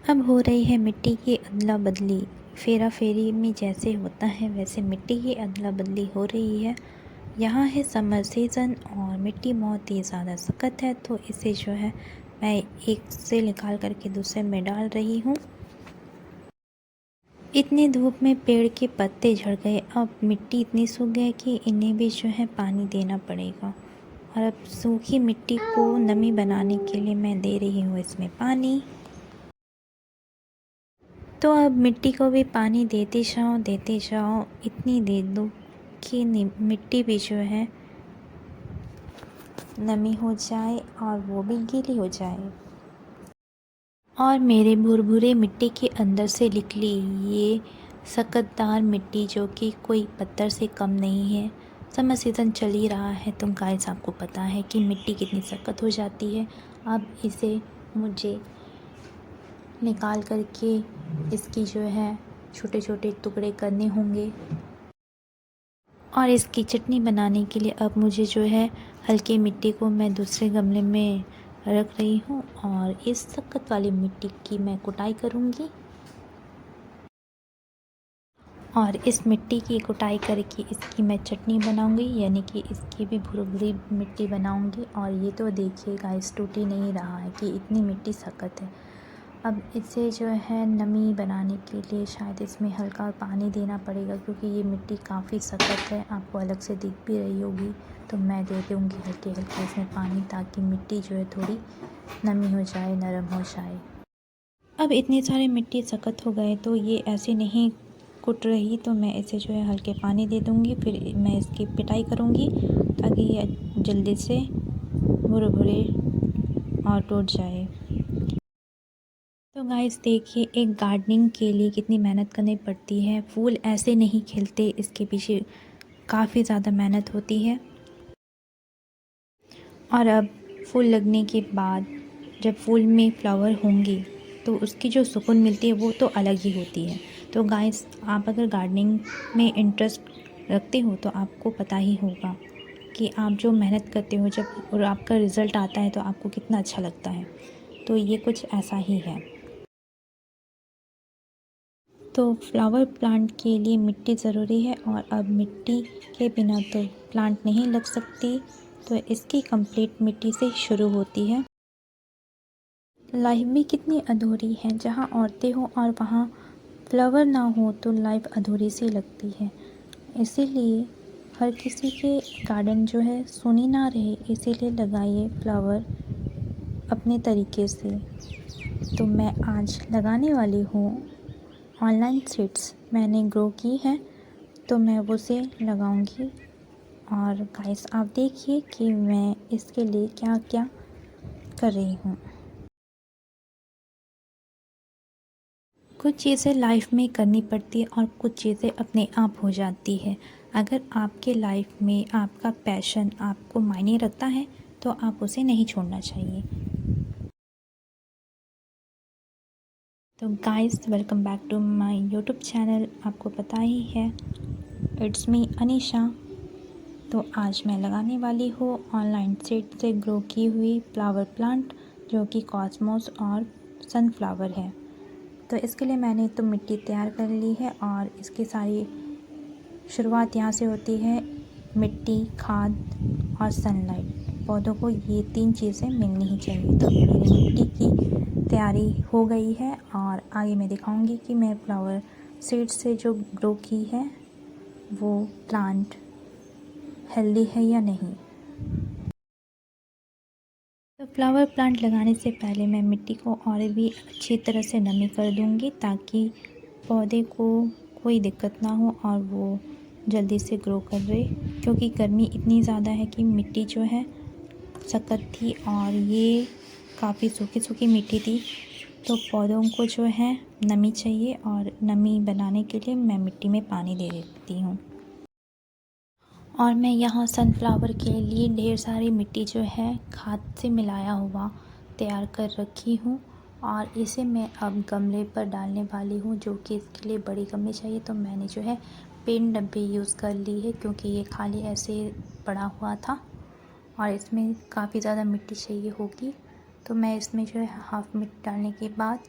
अब हो रही है मिट्टी की अदला बदली। फेरा फेरी में जैसे होता है वैसे मिट्टी की अदला बदली हो रही है। यहाँ है समर सीज़न और मिट्टी बहुत ही ज़्यादा सख्त है, तो इसे जो है मैं एक से निकाल करके दूसरे में डाल रही हूँ। इतनी धूप में पेड़ के पत्ते झड़ गए, अब मिट्टी इतनी सूख गई कि इन्हें भी जो है पानी देना पड़ेगा। और अब सूखी मिट्टी को नमी बनाने के लिए मैं दे रही हूँ इसमें पानी। तो अब मिट्टी को भी पानी देते जाओ, इतनी दे दो कि मिट्टी भी जो है नमी हो जाए और वो भी गीली हो जाए। और मेरे भुरभुरे मिट्टी के अंदर से निकली ये सकतदार मिट्टी, जो कि कोई पत्थर से कम नहीं है। समर सीज़न चल ही रहा है तो गाइस आपको पता है कि मिट्टी कितनी सख्त हो जाती है। अब इसे मुझे निकाल करके इसकी जो है छोटे छोटे टुकड़े करने होंगे। और इसकी चटनी बनाने के लिए अब मुझे जो है हल्की मिट्टी को मैं दूसरे गमले में रख रही हूँ और इस सख्त वाली मिट्टी की मैं कुटाई करूँगी। और इस मिट्टी की कुटाई करके इसकी मैं चटनी बनाऊँगी, यानी कि इसकी भी भुरभुरी मिट्टी बनाऊँगी। और ये तो देखिए गाइस टूट ही नहीं रहा है कि इतनी मिट्टी सख्त है। अब इसे जो है नमी बनाने के लिए शायद इसमें हल्का पानी देना पड़ेगा, क्योंकि ये मिट्टी काफ़ी सख्त है, आपको अलग से दिख भी रही होगी। तो मैं दे दूँगी हल्के हल्के इसमें पानी, ताकि मिट्टी जो है थोड़ी नमी हो जाए, नरम हो जाए। अब इतनी सारी मिट्टी सख्त हो गए तो ये ऐसे नहीं कुट रही, तो मैं इसे जो है हल्के पानी दे दूँगी, फिर मैं इसकी पिटाई करूँगी ताकि ये जल्दी से भुरभुरे और टूट जाए। तो गाइस देखिए, एक गार्डनिंग के लिए कितनी मेहनत करनी पड़ती है। फूल ऐसे नहीं खिलते, इसके पीछे काफ़ी ज़्यादा मेहनत होती है। और अब फूल लगने के बाद जब फूल में फ्लावर होंगे तो उसकी जो सुकून मिलती है वो तो अलग ही होती है। तो गाइस, आप अगर गार्डनिंग में इंटरेस्ट रखते हो तो आपको पता ही होगा कि आप जो मेहनत करते हो जब और आपका रिज़ल्ट आता है तो आपको कितना अच्छा लगता है। तो ये कुछ ऐसा ही है। तो फ्लावर प्लांट के लिए मिट्टी ज़रूरी है, और अब मिट्टी के बिना तो प्लांट नहीं लग सकती। तो इसकी कंप्लीट मिट्टी से शुरू होती है। लाइफ भी कितनी अधूरी है, जहाँ औरतें हो और वहाँ फ्लावर ना हो तो लाइफ अधूरी सी लगती है। इसीलिए हर किसी के गार्डन जो है सुनी ना रहे, इसीलिए लगाइए फ्लावर अपने तरीके से। तो मैं आज लगाने वाली हूँ ऑनलाइन सीड्स, मैंने ग्रो की है तो मैं उसे लगाऊंगी। और गाइस आप देखिए कि मैं इसके लिए क्या क्या कर रही हूँ। कुछ चीज़ें लाइफ में करनी पड़ती है और कुछ चीज़ें अपने आप हो जाती है। अगर आपके लाइफ में आपका पैशन आपको मायने रखता है तो आप उसे नहीं छोड़ना चाहिए। तो guys, welcome back to my YouTube channel. आपको पता ही है, इट्स मी अनीशा। तो आज मैं लगाने वाली हूँ ऑनलाइन सीड से ग्रो की हुई फ्लावर प्लांट, जो कि कॉस्मोस और सनफ्लावर है। तो इसके लिए मैंने तो मिट्टी तैयार कर ली है, और इसकी सारी शुरुआत यहाँ से होती है। मिट्टी, खाद और सनलाइट, पौधों को ये 3 चीज़ें मिलनी ही चाहिए। तो मेरी मिट्टी की तैयारी हो गई है, और आगे मैं दिखाऊंगी कि मैं फ्लावर सीड से जो ग्रो की है वो प्लांट हेल्दी है या नहीं। तो फ्लावर प्लांट लगाने से पहले मैं मिट्टी को और भी अच्छी तरह से नमी कर दूंगी, ताकि पौधे को कोई दिक्कत ना हो और वो जल्दी से ग्रो कर रहे। क्योंकि गर्मी इतनी ज़्यादा है कि मिट्टी जो है सख्त थी, और ये काफ़ी सूखी सूखी मिट्टी थी। तो पौधों को जो है नमी चाहिए, और नमी बनाने के लिए मैं मिट्टी में पानी दे देती हूँ। और मैं यहाँ सनफ्लावर के लिए ढेर सारी मिट्टी जो है खाद से मिलाया हुआ तैयार कर रखी हूँ, और इसे मैं अब गमले पर डालने वाली हूँ, जो कि इसके लिए बड़ी गमले चाहिए। तो मैंने जो है पेंट डब्बे यूज़ कर ली है, क्योंकि ये खाली ऐसे पड़ा हुआ था और इसमें काफ़ी ज़्यादा मिट्टी चाहिए होगी। तो मैं इसमें जो है हाफ़ मिट्टी डालने के बाद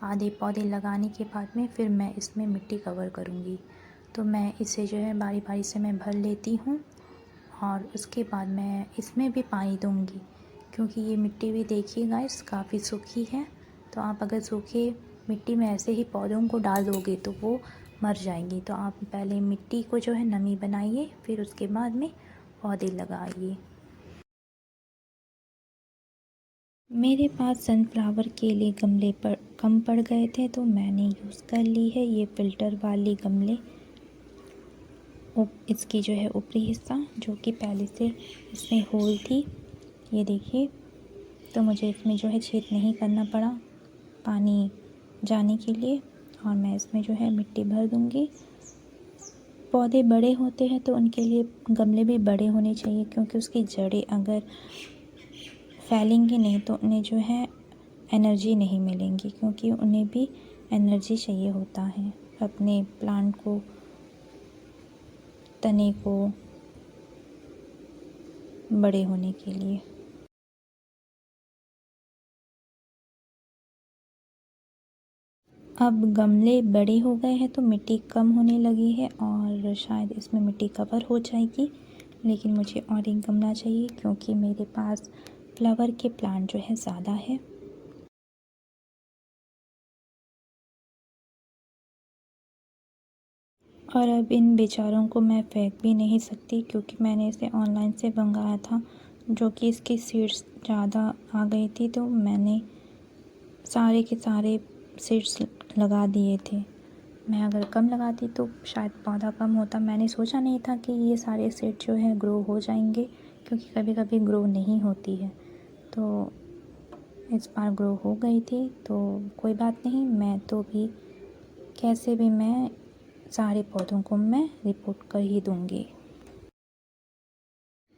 आधे पौधे लगाने के बाद में फिर मैं इसमें मिट्टी कवर करूँगी। तो मैं इसे जो है बारी बारी से मैं भर लेती हूँ और उसके बाद मैं इसमें भी पानी दूँगी, क्योंकि ये मिट्टी भी देखिए गाइस काफ़ी सूखी है। तो आप अगर सूखे मिट्टी में ऐसे ही पौधों को डाल दोगे तो वो मर जाएंगी। तो आप पहले मिट्टी को जो है नमी बनाइए, फिर उसके बाद में पौधे लगाइए। मेरे पास सनफ्लावर के लिए गमले पर कम पड़ गए थे तो मैंने यूज़ कर ली है ये फ़िल्टर वाली गमले। इसकी जो है ऊपरी हिस्सा जो कि पहले से इसमें होल थी, ये देखिए। तो मुझे इसमें जो है छेद नहीं करना पड़ा पानी जाने के लिए, और मैं इसमें जो है मिट्टी भर दूँगी। पौधे बड़े होते हैं तो उनके लिए गमले भी बड़े होने चाहिए, क्योंकि उसकी जड़ें अगर फैलेंगी नहीं तो उन्हें जो है एनर्जी नहीं मिलेंगी, क्योंकि उन्हें भी एनर्जी चाहिए होता है अपने प्लांट को, तने को बड़े होने के लिए। अब गमले बड़े हो गए हैं तो मिट्टी कम होने लगी है और शायद इसमें मिट्टी कवर हो जाएगी, लेकिन मुझे और एक गमला चाहिए क्योंकि मेरे पास फ्लावर के प्लांट जो है ज़्यादा है। और अब इन बेचारों को मैं फेंक भी नहीं सकती, क्योंकि मैंने इसे ऑनलाइन से मंगाया था, जो कि इसकी सीड्स ज़्यादा आ गई थी, तो मैंने सारे के सारे सीड्स लगा दिए थे। मैं अगर कम लगाती तो शायद पौधा कम होता। मैंने सोचा नहीं था कि ये सारे सीड जो है ग्रो हो जाएंगे, क्योंकि कभी कभी ग्रो नहीं होती है। तो इस बार ग्रो हो गई थी, तो कोई बात नहीं, मैं तो भी कैसे भी मैं सारे पौधों को मैं रिपोर्ट कर ही दूँगी।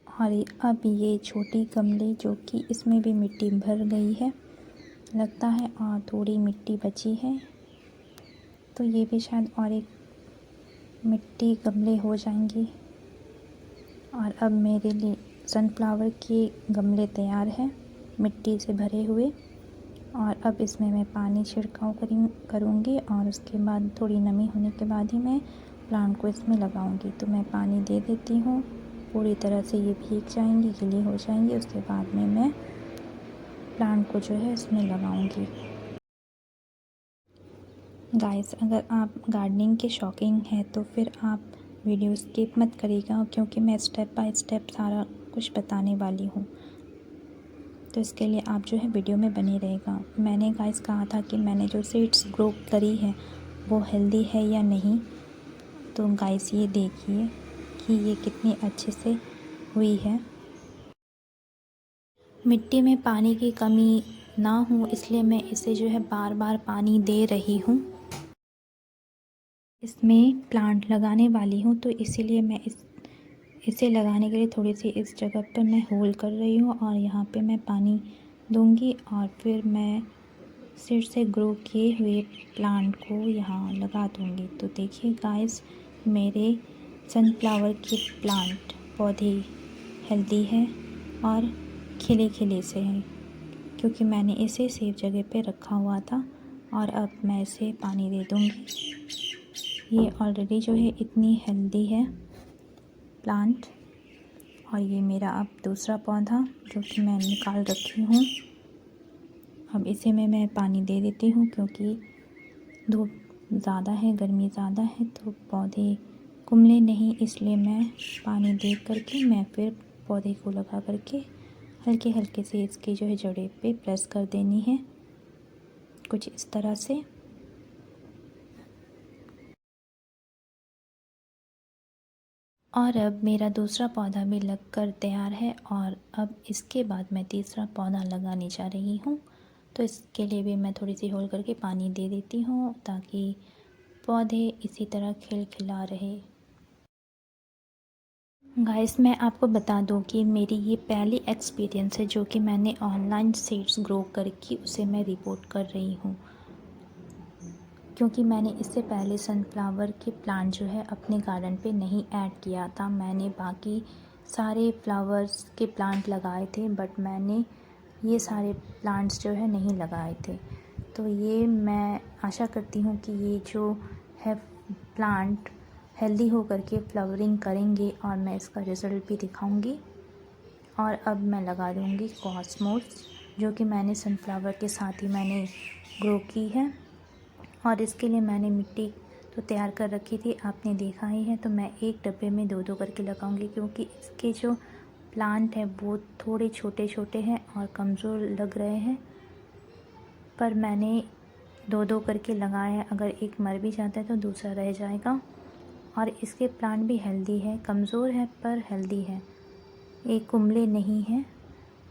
और अब ये छोटी गमले जो कि इसमें भी मिट्टी भर गई है लगता है, और थोड़ी मिट्टी बची है, तो ये भी शायद और एक मिट्टी गमले हो जाएंगी। और अब मेरे लिए सनफ्लावर के गमले तैयार हैं मिट्टी से भरे हुए। और अब इसमें मैं पानी छिड़काव करूँगी और उसके बाद थोड़ी नमी होने के बाद ही मैं प्लांट को इसमें लगाऊंगी। तो मैं पानी दे देती हूँ, पूरी तरह से ये भीग जाएंगी, गीली हो जाएंगी। उसके बाद में मैं प्लांट को जो है इसमें लगाऊंगी। गाइस, अगर आप गार्डनिंग के शौकीन हैं तो फिर आप वीडियो स्किप मत करिएगा, क्योंकि मैं स्टेप बाय स्टेप सारा कुछ बताने वाली हूँ। तो इसके लिए आप जो है वीडियो में बने रहेगा। मैंने गाइस कहा था कि मैंने जो सीड्स ग्रो करी है वो हेल्दी है या नहीं। तो गाइस ये देखिए कि ये कितनी अच्छे से हुई है। मिट्टी में पानी की कमी ना हो इसलिए मैं इसे जो है बार बार पानी दे रही हूँ। इसमें प्लांट लगाने वाली हूँ, तो इसीलिए मैं इसे लगाने के लिए थोड़ी सी इस जगह पर मैं होल कर रही हूँ और यहाँ पे मैं पानी दूँगी और फिर मैं सिर से ग्रो किए हुए प्लांट को यहाँ लगा दूँगी। तो देखिए गाइस, मेरे सनफ्लावर के प्लांट पौधे हेल्दी है और खिले खिले से हैं, क्योंकि मैंने इसे सेफ जगह पे रखा हुआ था। और अब मैं इसे पानी दे दूँगी। ये ऑलरेडी जो है इतनी हेल्दी है प्लांट। और ये मेरा अब दूसरा पौधा जो कि मैं निकाल रखी हूँ, अब इसे मैं पानी दे देती हूँ, क्योंकि धूप ज़्यादा है, गर्मी ज़्यादा है, तो पौधे कुम्हले नहीं, इसलिए मैं पानी दे करके मैं फिर पौधे को लगा करके हल्के हल्के से इसकी जो है जड़ें पे प्रेस कर देनी है, कुछ इस तरह से। और अब मेरा दूसरा पौधा भी लगकर तैयार है और अब इसके बाद मैं तीसरा पौधा लगाने जा रही हूँ। तो इसके लिए भी मैं थोड़ी सी होल करके पानी दे देती हूँ, ताकि पौधे इसी तरह खिलखिला रहे। गाइस, मैं आपको बता दूं कि मेरी ये पहली एक्सपीरियंस है जो कि मैंने ऑनलाइन सीड्स ग्रो करके उसे मैं रिपोर्ट कर रही हूँ, क्योंकि मैंने इससे पहले सनफ्लावर के प्लांट जो है अपने गार्डन पे नहीं ऐड किया था। मैंने बाकी सारे फ्लावर्स के प्लांट लगाए थे, बट मैंने ये सारे प्लांट्स जो है नहीं लगाए थे। तो ये मैं आशा करती हूँ कि ये जो है प्लांट हेल्दी हो करके फ्लावरिंग करेंगे और मैं इसका रिज़ल्ट भी दिखाऊंगी। और अब मैं लगा दूंगी कॉस्मोस, जो कि मैंने सनफ्लावर के साथ ही मैंने ग्रो की है। और इसके लिए मैंने मिट्टी तो तैयार कर रखी थी, आपने देखा ही है। तो मैं एक डब्बे में 2-2 करके लगाऊंगी, क्योंकि इसके जो प्लांट है वो थोड़े छोटे छोटे हैं और कमज़ोर लग रहे हैं। पर मैंने 2-2 करके लगाए हैं, अगर एक मर भी जाता है तो दूसरा रह जाएगा। और इसके प्लांट भी हेल्दी है, कमज़ोर है पर हेल्दी है, ये कुम्भले नहीं है।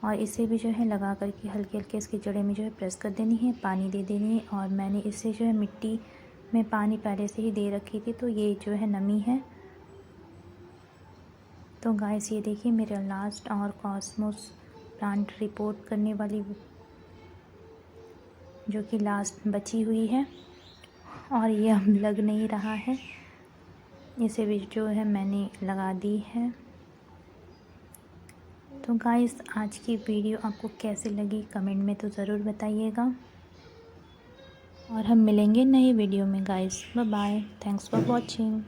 और इसे भी जो है लगा करके हल्के हल्के इसकी जड़ें में जो है प्रेस कर देनी है, पानी दे देनी है। और मैंने इसे जो है मिट्टी में पानी पहले से ही दे रखी थी, तो ये जो है नमी है। तो गाइस ये देखिए मेरा लास्ट और कॉस्मोस प्लांट रिपोर्ट करने वाली जो कि लास्ट बची हुई है, और ये अब लग नहीं रहा है, इसे भी जो है मैंने लगा दी है। तो गाइस आज की वीडियो आपको कैसी लगी कमेंट में तो ज़रूर बताइएगा, और हम मिलेंगे नए वीडियो में guys. Bye bye, thanks for watching.